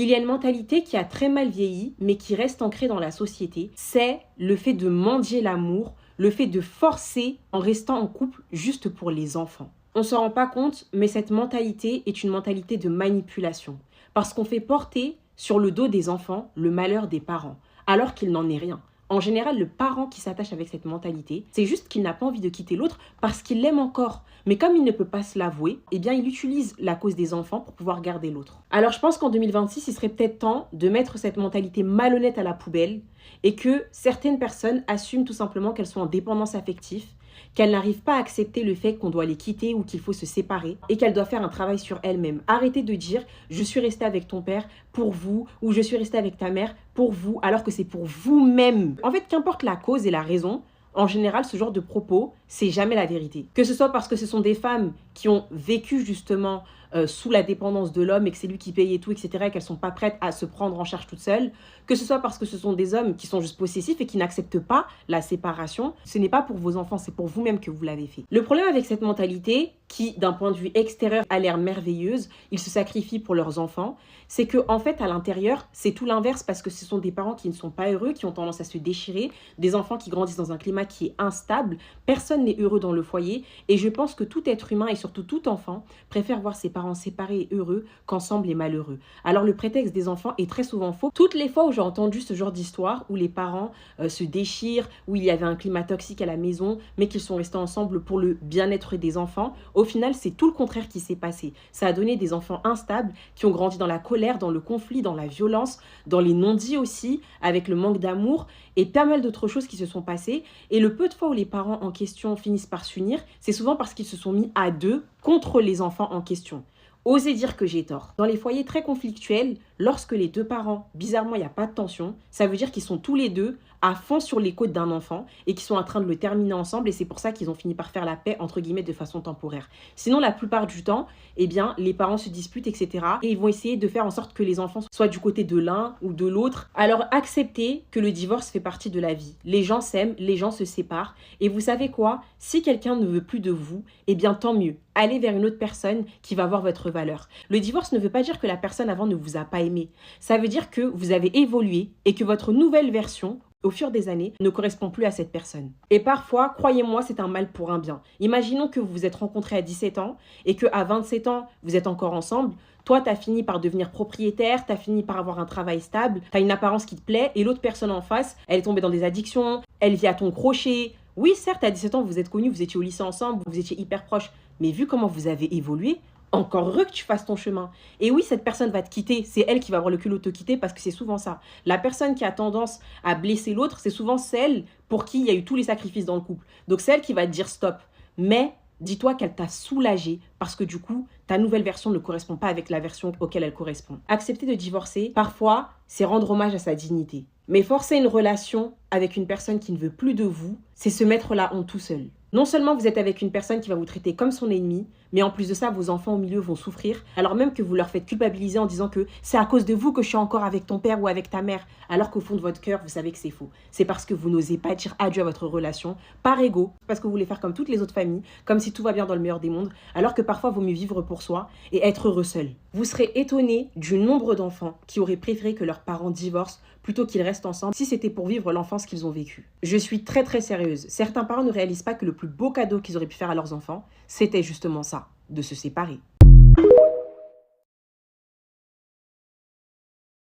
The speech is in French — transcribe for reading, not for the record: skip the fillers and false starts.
Il y a une mentalité qui a très mal vieilli, mais qui reste ancrée dans la société. C'est le fait de mendier l'amour, le fait de forcer en restant en couple juste pour les enfants. On ne s'en rend pas compte, mais cette mentalité est une mentalité de manipulation. Parce qu'on fait porter sur le dos des enfants le malheur des parents, alors qu'il n'en est rien. En général, le parent qui s'attache avec cette mentalité, c'est juste qu'il n'a pas envie de quitter l'autre parce qu'il l'aime encore. Mais comme il ne peut pas se l'avouer, eh bien, il utilise la cause des enfants pour pouvoir garder l'autre. Alors, je pense qu'en 2026, il serait peut-être temps de mettre cette mentalité malhonnête à la poubelle et que certaines personnes assument tout simplement qu'elles sont en dépendance affective, qu'elles n'arrivent pas à accepter le fait qu'on doit les quitter ou qu'il faut se séparer et qu'elles doivent faire un travail sur elles-mêmes. Arrêtez de dire « je suis restée avec ton père pour vous » ou « je suis restée avec ta mère pour vous » alors que c'est pour vous-même. En fait, qu'importe la cause et la raison, en général, ce genre de propos, c'est jamais la vérité. Que ce soit parce que ce sont des femmes qui ont vécu justement sous la dépendance de l'homme et que c'est lui qui paye et tout, etc., et qu'elles ne sont pas prêtes à se prendre en charge toutes seules, que ce soit parce que ce sont des hommes qui sont juste possessifs et qui n'acceptent pas la séparation, ce n'est pas pour vos enfants, c'est pour vous-même que vous l'avez fait. Le problème avec cette mentalité, qui d'un point de vue extérieur a l'air merveilleuse, ils se sacrifient pour leurs enfants, c'est que en fait à l'intérieur, c'est tout l'inverse parce que ce sont des parents qui ne sont pas heureux, qui ont tendance à se déchirer, des enfants qui grandissent dans un climat qui est instable, personne n'est heureux dans le foyer et je pense que tout être humain et surtout tout enfant préfère voir ses parents séparés et heureux qu'ensemble et malheureux. Alors le prétexte des enfants est très souvent faux. Toutes les fois où j'ai entendu ce genre d'histoire où les parents se déchirent, où il y avait un climat toxique à la maison, mais qu'ils sont restés ensemble pour le bien-être des enfants, au final c'est tout le contraire qui s'est passé. Ça a donné des enfants instables qui ont grandi dans la colère, dans le conflit, dans la violence, dans les non-dits aussi, avec le manque d'amour et pas mal d'autres choses qui se sont passées. Et le peu de fois où les parents en question finissent par s'unir, c'est souvent parce qu'ils se sont mis à deux contre les enfants en question. Osez dire que j'ai tort. Dans les foyers très conflictuels, lorsque les deux parents, bizarrement, il n'y a pas de tension, ça veut dire qu'ils sont tous les deux à fond sur les côtes d'un enfant et qu'ils sont en train de le terminer ensemble et c'est pour ça qu'ils ont fini par faire la paix, entre guillemets, de façon temporaire. Sinon, la plupart du temps, eh bien, les parents se disputent, etc. Et ils vont essayer de faire en sorte que les enfants soient du côté de l'un ou de l'autre. Alors, acceptez que le divorce fait partie de la vie. Les gens s'aiment, les gens se séparent. Et vous savez quoi? Si quelqu'un ne veut plus de vous, eh bien, tant mieux. Allez vers une autre personne qui va voir votre valeur. Le divorce ne veut pas dire que la personne avant ne vous a pas aimé. Ça veut dire que vous avez évolué et que votre nouvelle version, au fur des années, ne correspond plus à cette personne. Et parfois, croyez-moi, c'est un mal pour un bien. Imaginons que vous vous êtes rencontrés à 17 ans et qu'à 27 ans, vous êtes encore ensemble. Toi, tu as fini par devenir propriétaire, tu as fini par avoir un travail stable, tu as une apparence qui te plaît et l'autre personne en face, elle est tombée dans des addictions, elle vit à ton crochet. Oui, certes, à 17 ans, vous êtes connus, vous étiez au lycée ensemble, vous étiez hyper proches. Mais vu comment vous avez évolué, encore heureux que tu fasses ton chemin. Et oui, cette personne va te quitter. C'est elle qui va avoir le culot de te quitter parce que c'est souvent ça. La personne qui a tendance à blesser l'autre, c'est souvent celle pour qui il y a eu tous les sacrifices dans le couple. Donc c'est elle qui va te dire stop. Mais dis-toi qu'elle t'a soulagé parce que du coup, ta nouvelle version ne correspond pas avec la version auquel elle correspond. Accepter de divorcer, parfois, c'est rendre hommage à sa dignité. Mais forcer une relation avec une personne qui ne veut plus de vous, c'est se mettre la honte tout seul. Non seulement vous êtes avec une personne qui va vous traiter comme son ennemi, mais en plus de ça, vos enfants au milieu vont souffrir, alors même que vous leur faites culpabiliser en disant que c'est à cause de vous que je suis encore avec ton père ou avec ta mère, alors qu'au fond de votre cœur, vous savez que c'est faux. C'est parce que vous n'osez pas dire adieu à votre relation, par ego, parce que vous voulez faire comme toutes les autres familles, comme si tout va bien dans le meilleur des mondes, alors que parfois, il vaut mieux vivre pour soi et être heureux seul. Vous serez étonné du nombre d'enfants qui auraient préféré que leurs parents divorcent plutôt qu'ils restent ensemble si c'était pour vivre l'enfance qu'ils ont vécue. Je suis très très sérieuse. Certains parents ne réalisent pas que le plus beau cadeau qu'ils auraient pu faire à leurs enfants, c'était justement ça, de se séparer.